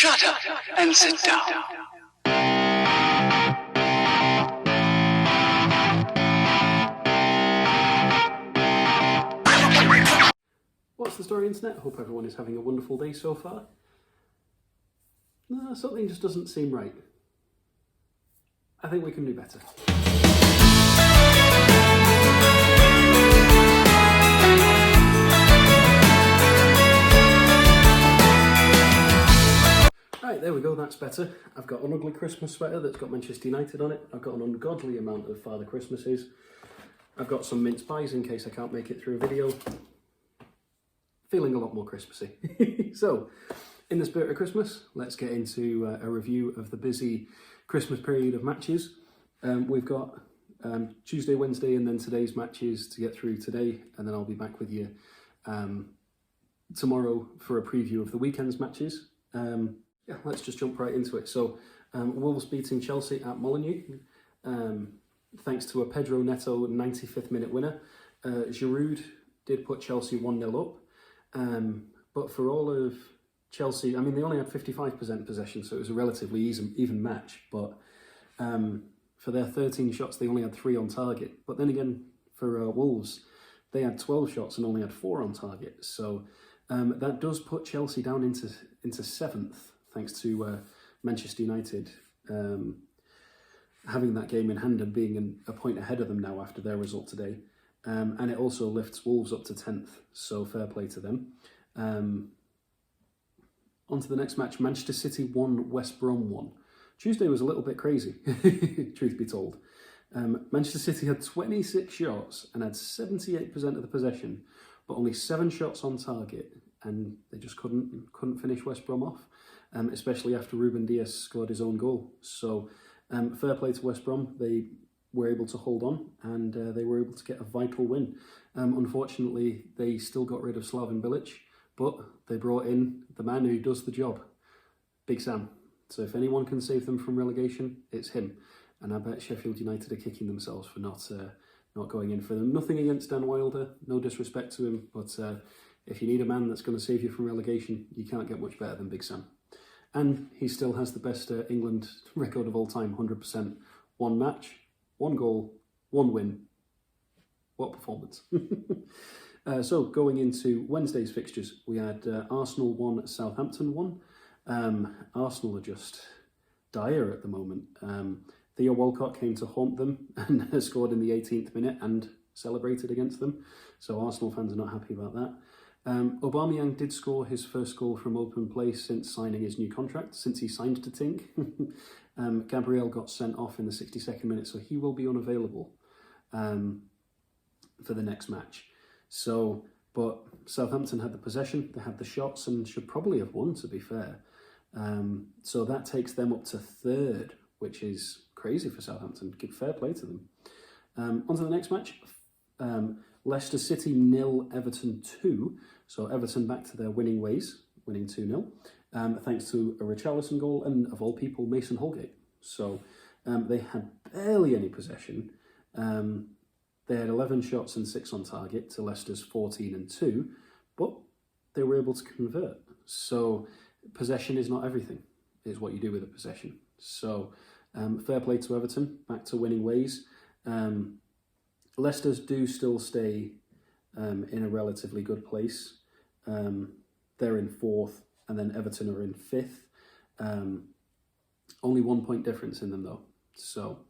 Shut up and sit down. What's the story, internet? Hope everyone is having a wonderful day so far. No, something just doesn't seem right. I think we can do better. Right, there we go, that's better. I've got an ugly Christmas sweater that's got Manchester United on it. I've got an ungodly amount of Father Christmases. I've got some mince pies in case I can't make it through a video. Feeling a lot more Christmassy. So, in the spirit of Christmas, let's get into a review of the busy Christmas period of matches. We've got Tuesday, Wednesday, and then today's matches to get through today, and then I'll be back with you tomorrow for a preview of the weekend's matches. Yeah, let's just jump right into it. So, Wolves beating Chelsea at Molineux, thanks to a Pedro Neto 95th minute winner. Giroud did put Chelsea 1-0 up. But for all of Chelsea, I mean, they only had 55% possession, so it was a relatively even match. But for their 13 shots, they only had 3 on target. But then again, for Wolves, they had 12 shots and only had 4 on target. So that does put Chelsea down into 7th, thanks to Manchester United having that game in hand and being a point ahead of them now after their result today. And it also lifts Wolves up to 10th, so fair play to them. On to the next match. Manchester City 1, West Brom 1. Tuesday was a little bit crazy, truth be told. Manchester City had 26 shots and had 78% of the possession, but only 7 shots on target, and they just couldn't finish West Brom off, especially after Ruben Dias scored his own goal. So fair play to West Brom. They were able to hold on, and they were able to get a vital win. Unfortunately, they still got rid of Slaven Bilic, but they brought in the man who does the job, Big Sam. So if anyone can save them from relegation, it's him. And I bet Sheffield United are kicking themselves for not going in for them. Nothing against Dan Wilder, no disrespect to him, but if you need a man that's going to save you from relegation, you can't get much better than Big Sam. And he still has the best England record of all time, 100%. 1 match, 1 goal, 1 win. What performance. So going into Wednesday's fixtures, we had Arsenal 1, Southampton 1. Arsenal are just dire at the moment. Theo Walcott came to haunt them and scored in the 18th minute and celebrated against them. So Arsenal fans are not happy about that. Aubameyang did score his first goal from open play since signing his new contract, since he signed to Tink. Gabriel got sent off in the 62nd minute, so he will be unavailable for the next match. So, but Southampton had the possession, they had the shots, and should probably have won, to be fair. So that takes them up to 3rd, which is crazy for Southampton. Give fair play to them. On to the next match. Leicester City 0, Everton 2. So Everton back to their winning ways, winning 2-0. Thanks to a Richarlison goal and, of all people, Mason Holgate. So they had barely any possession. They had 11 shots and 6 on target to Leicester's 14 and 2, but they were able to convert. So possession is not everything, is what you do with a possession. So fair play to Everton, back to winning ways. Leicester's do still stay in a relatively good place. They're in 4th, and then Everton are in 5th. Only 1 point difference in them though. So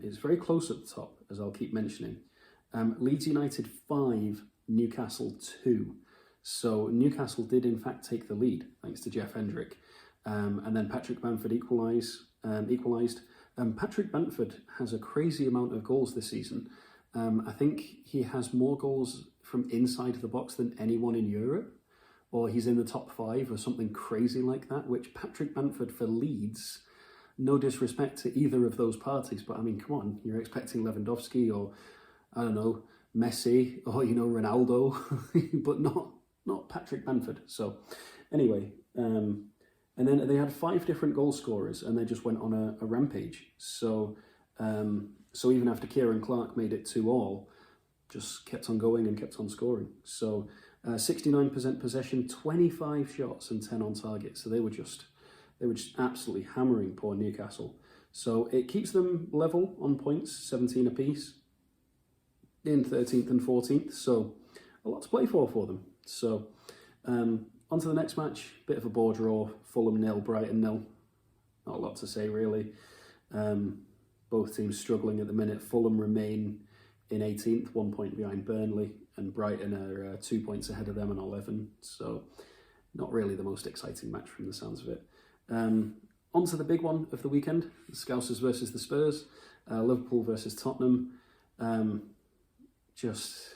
it's very close at the top, as I'll keep mentioning. Leeds United 5, Newcastle 2. So Newcastle did in fact take the lead, thanks to Jeff Hendrick. And then Patrick Bamford equalised. Patrick Bamford has a crazy amount of goals this season. I think he has more goals from inside the box than anyone in Europe, or he's in the top 5 or something crazy like that, which Patrick Bamford for Leeds, no disrespect to either of those parties, but I mean, come on, you're expecting Lewandowski or, I don't know, Messi or, you know, Ronaldo, but not Patrick Bamford. So anyway, and then they had 5 different goal scorers and they just went on a rampage. So so even after Kieran Clark made it 2-2, just kept on going and kept on scoring. So 69% possession, 25 shots and 10 on target. So they were just They were just absolutely hammering poor Newcastle. So it keeps them level on points, 17 apiece, in 13th and 14th. So a lot to play for them. So on to the next match. Bit of a bore draw. Fulham 0, Brighton 0. Not a lot to say really. Both teams struggling at the minute. Fulham remain in 18th, 1 point behind Burnley, and Brighton are 2 points ahead of them on 11. So not really the most exciting match from the sounds of it. On to the big one of the weekend, the Scousers versus the Spurs, Liverpool versus Tottenham. Just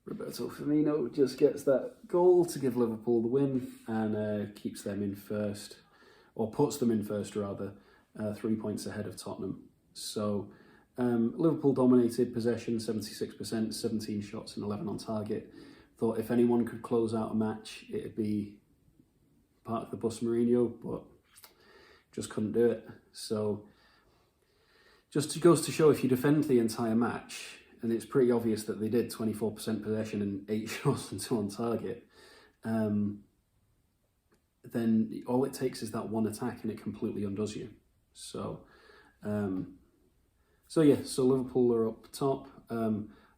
Roberto Firmino just gets that goal to give Liverpool the win and keeps them in first, or puts them in first rather, 3 points ahead of Tottenham. So Liverpool dominated possession, 76%, 17 shots and 11 on target. Thought if anyone could close out a match, it'd be part of the bus Mourinho, but just couldn't do it. So just goes to show, if you defend the entire match, and it's pretty obvious that they did, 24% possession and 8 shots and 2 on target, then all it takes is that one attack and it completely undoes you. So so Liverpool are up top.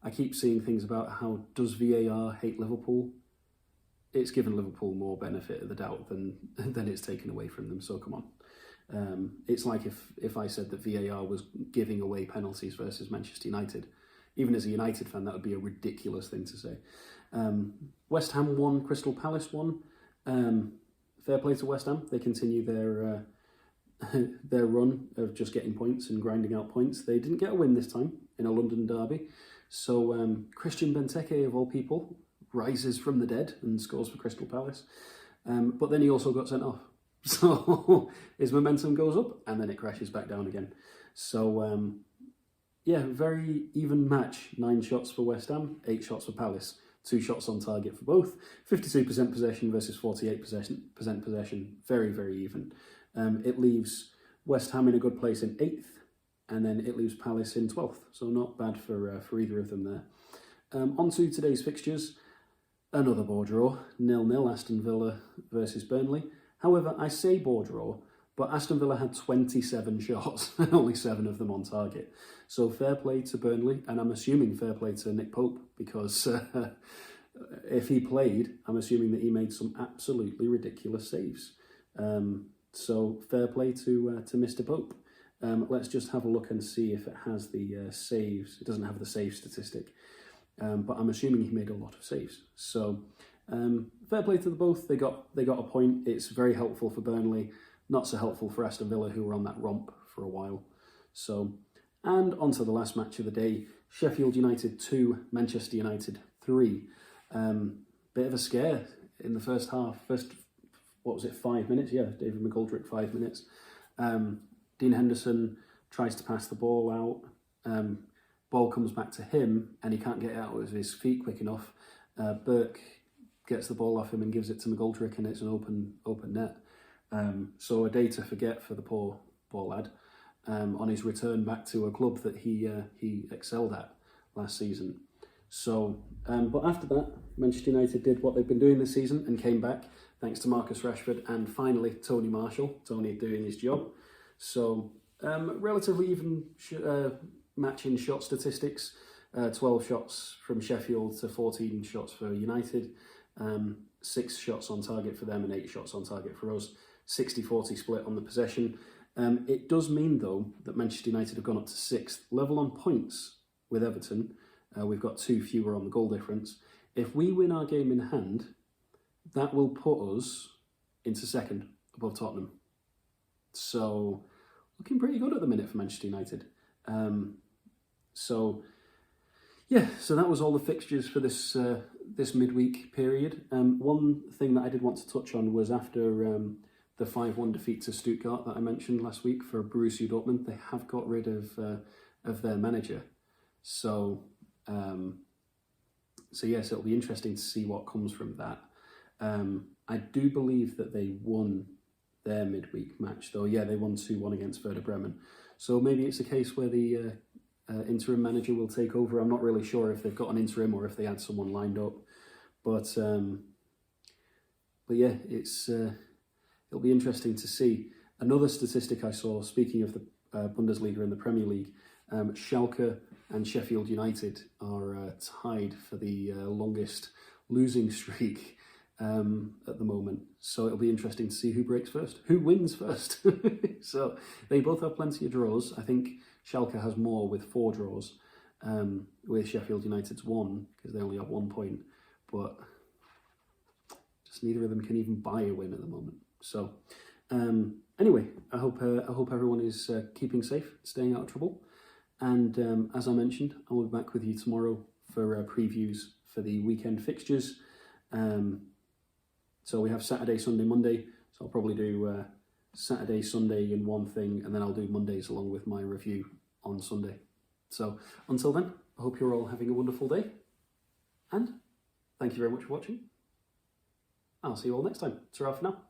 I keep seeing things about how does VAR hate Liverpool? It's given Liverpool more benefit of the doubt than it's taken away from them. So come on. It's like if I said that VAR was giving away penalties versus Manchester United. Even as a United fan, that would be a ridiculous thing to say. West Ham won, Crystal Palace won. Fair play to West Ham. They continue their run of just getting points and grinding out points. They didn't get a win this time in a London derby. So Christian Benteke, of all people, rises from the dead and scores for Crystal Palace. But then he also got sent off. So his momentum goes up and then it crashes back down again. So very even match. 9 shots for West Ham, 8 shots for Palace. 2 shots on target for both. 52% possession versus 48% possession. Very, very even. It leaves West Ham in a good place in 8th, and then it leaves Palace in 12th. So not bad for either of them there. On to today's fixtures. Another bore draw, 0-0, Aston Villa versus Burnley. However, I say bore draw, but Aston Villa had 27 shots and only 7 of them on target. So fair play to Burnley, and I'm assuming fair play to Nick Pope, because if he played, I'm assuming that he made some absolutely ridiculous saves. So fair play to Mr. Pope. Let's just have a look and see if it has the saves. It doesn't have the save statistic, but I'm assuming he made a lot of saves. So fair play to the both. They got a point. It's very helpful for Burnley. Not so helpful for Aston Villa, who were on that romp for a while. So, and on to the last match of the day. Sheffield United 2, Manchester United 3. Bit of a scare in the first half. First, 5 minutes? Yeah, David McGoldrick, 5 minutes. Dean Henderson tries to pass the ball out. Ball comes back to him, and he can't get it out of his feet quick enough. Burke gets the ball off him and gives it to McGoldrick, and it's an open net. So a day to forget for the poor lad on his return back to a club that he excelled at last season. So, but after that, Manchester United did what they've been doing this season and came back, thanks to Marcus Rashford and finally Tony Marshall. Tony doing his job. So, relatively even match in shot statistics. 12 shots from Sheffield to 14 shots for United. 6 shots on target for them and 8 shots on target for us. 60-40 split on the possession. It does mean, though, that Manchester United have gone up to 6th, level on points with Everton. We've got 2 fewer on the goal difference. If we win our game in hand, that will put us into 2nd above Tottenham. So, looking pretty good at the minute for Manchester United. So that was all the fixtures for this this midweek period. One thing that I did want to touch on was after the 5-1 defeat to Stuttgart that I mentioned last week for Borussia Dortmund, they have got rid of their manager. So yes, it'll be interesting to see what comes from that. I do believe that they won their midweek match, though. Yeah, they won 2-1 against Werder Bremen. So maybe it's a case where the interim manager will take over. I'm not really sure if they've got an interim or if they had someone lined up. But yeah, it'll be interesting to see. Another statistic I saw, speaking of the Bundesliga and the Premier League, Schalke and Sheffield United are tied for the longest losing streak at the moment. So it'll be interesting to see who breaks first, who wins first. So they both have plenty of draws. I think Schalke has more with 4 draws, with Sheffield United's 1, because they only have 1 point. But just neither of them can even buy a win at the moment. So anyway, I hope everyone is keeping safe, staying out of trouble. And as I mentioned, I will be back with you tomorrow for previews for the weekend fixtures. So we have Saturday, Sunday, Monday. So I'll probably do Saturday, Sunday in one thing, and then I'll do Mondays along with my review on Sunday. So until then, I hope you're all having a wonderful day. And thank you very much for watching. I'll see you all next time. Ta-ra for now.